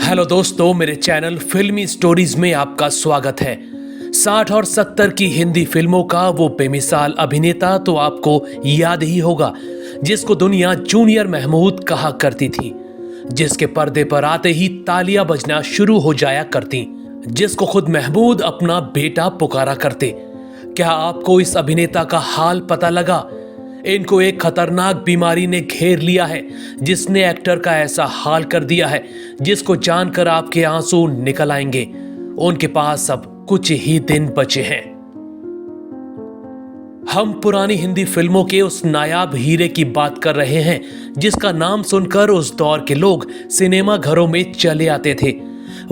Hello दोस्तों, मेरे channel फिल्मी स्टोरीज में आपका स्वागत है। 60 और 70 की हिंदी फिल्मों का वो बेमिसाल अभिनेता तो आपको याद ही होगा, जिसको दुनिया जूनियर महमूद कहा करती थी, जिसके पर्दे पर आते ही तालियां बजना शुरू हो जाया करती, जिसको खुद महमूद अपना बेटा पुकारा करते। क्या आपको इस अभिनेता का हाल पता लगा? इनको एक खतरनाक बीमारी ने घेर लिया है, जिसने एक्टर का ऐसा हाल कर दिया है जिसको जानकर आपके आंसू निकल आएंगे। उनके पास अब कुछ ही दिन बचे हैं। हम पुरानी हिंदी फिल्मों के उस नायाब हीरे की बात कर रहे हैं, जिसका नाम सुनकर उस दौर के लोग सिनेमा घरों में चले आते थे।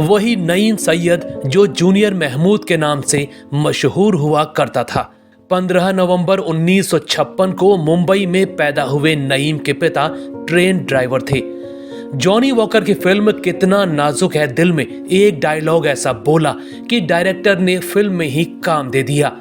वही नईम सैयद जो जूनियर महमूद के नाम से मशहूर हुआ करता था। 15 नवंबर 1956 को मुंबई में पैदा हुए नईम के पिता ट्रेन ड्राइवर थे। जॉनी वॉकर की फिल्म कितना नाजुक है दिल में एक डायलॉग ऐसा बोला कि डायरेक्टर ने फिल्म में ही काम दे दिया।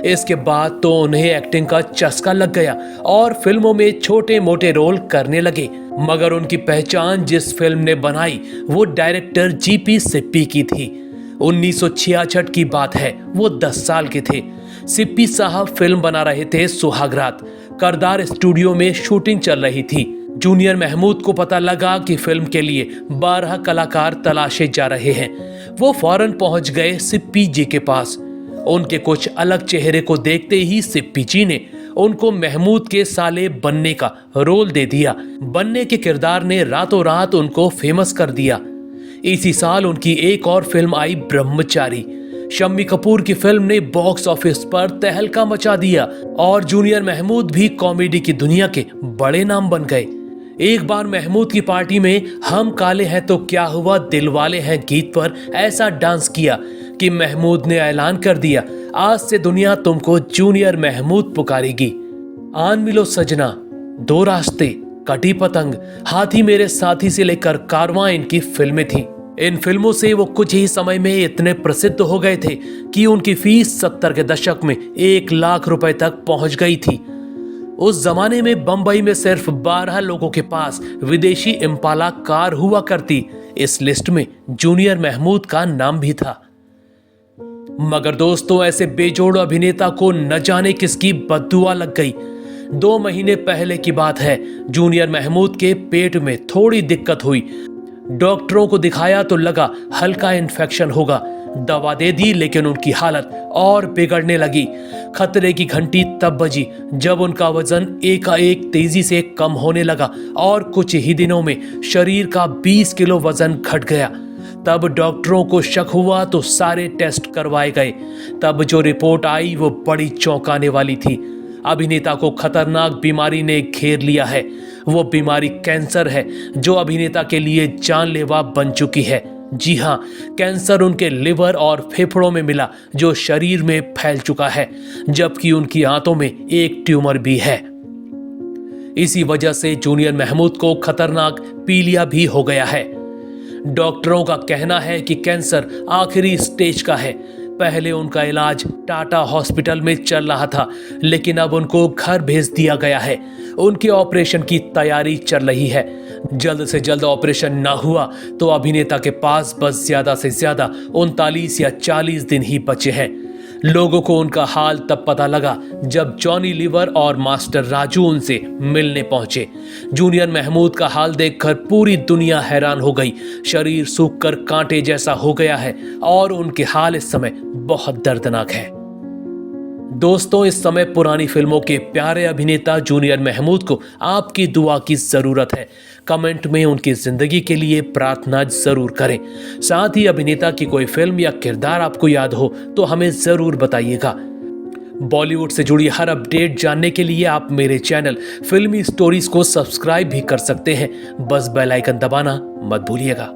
इसके बाद तो उन्हें एक्टिंग का चस्का लग गया और फिल्मों में छोटे मोटे रोल करने लगे, मगर उनकी पहचान जिस फिल्म ने बनाई वो डायरेक्टर जीपी सिप्पी की थी। 1966 की बात है, वो 10 साल के थे। सिप्पी साहब फिल्म बना रहे थे सुहागरात। करदार स्टूडियो में शूटिंग चल रही थी। जूनियर महमूद को पता लगा कि फिल्म के लिए 12 कलाकार तलाशे जा रहे हैं। वो फौरन पहुंच गए सिप्पी जी के पास। उनके कुछ अलग चेहरे को देखते ही सिप्पी जी ने उनको महमूद के साले बनने का रोल दे दिया। बनने के किरदार ने रातों रात उनको फेमस कर दिया। इसी साल उनकी एक और फिल्म आई, ब्रह्मचारी। शम्मी कपूर की फिल्म ने बॉक्स ऑफिस पर तहलका मचा दिया और जूनियर महमूद भी कॉमेडी की दुनिया के बड़े नाम बन गए। एक बार महमूद की पार्टी में हम काले हैं तो क्या हुआ दिलवाले हैं गीत पर ऐसा डांस किया कि महमूद ने ऐलान कर दिया, आज से दुनिया तुमको जूनियर महमूद पुकारेगी। आन मिलो सजना, दो रास्ते, कटी पतंग, हाथी मेरे साथी से लेकर कारवां इनकी फिल्में थीं। इन फिल्मों से वो कुछ ही समय में इतने प्रसिद्ध हो गए थे कि उनकी फीस 70 के दशक में 1 लाख रुपए तक पहुंच गई थी। उस जमाने में बंबई में सिर्फ 12 लोगों के पास विदेशी इम्पाला कार हुआ करती। इस लिस्ट में जूनियर महमूद का नाम भी था। मगर दोस्तों, ऐसे बेजोड़ अभिनेता को न जाने किसकी बद्दुआ लग गई। 2 महीने पहले की बात है, जूनियर महमूद के पेट में थोड़ी दिक्कत हुई। डॉक्टरों को दिखाया तो लगा हल्का इन्फेक्शन होगा। दवा दे दी, लेकिन उनकी हालत और बिगड़ने लगी। खतरे की घंटी तब बजी जब उनका वजन एकाएक तेजी से कम होने लगा और कुछ ही दिनों में शरीर का 20 किलो वजन घट गया। तब डॉक्टरों को शक हुआ तो सारे टेस्ट करवाए गए। तब जो रिपोर्ट आई वो बड़ी चौंकाने वाली थी। अभिनेता को खतरनाक बीमारी ने घेर लिया है। वो बीमारी कैंसर है, जो अभिनेता के लिए जानलेवा बन चुकी है। जी हाँ, कैंसर उनके लिवर और फेफड़ों में मिला, जो शरीर में फैल चुका है, जबकि उनकी आंतों में एक ट्यूमर भी है। इसी वजह से जूनियर महमूद को खतरनाक पीलिया भी हो गया है। डॉक्टरों का कहना है कि कैंसर आखिरी स्टेज का है। पहले उनका इलाज टाटा हॉस्पिटल में चल रहा था, लेकिन अब उनको घर भेज दिया गया है। उनके ऑपरेशन की तैयारी चल रही है। जल्द से जल्द ऑपरेशन ना हुआ तो अभिनेता के पास बस ज्यादा से ज्यादा 39 या 40 दिन ही बचे हैं। लोगों को उनका हाल तब पता लगा जब जॉनी लीवर और मास्टर राजू उनसे मिलने पहुंचे। जूनियर महमूद का हाल देखकर पूरी दुनिया हैरान हो गई। शरीर सूखकर कांटे जैसा हो गया है और उनके हाल इस समय बहुत दर्दनाक है। दोस्तों, इस समय पुरानी फिल्मों के प्यारे अभिनेता जूनियर महमूद को आपकी दुआ की जरूरत है। कमेंट में उनकी जिंदगी के लिए प्रार्थना जरूर करें। साथ ही अभिनेता की कोई फिल्म या किरदार आपको याद हो तो हमें जरूर बताइएगा। बॉलीवुड से जुड़ी हर अपडेट जानने के लिए आप मेरे चैनल फिल्मी स्टोरीज को सब्सक्राइब भी कर सकते हैं। बस बेल आइकन दबाना मत भूलिएगा।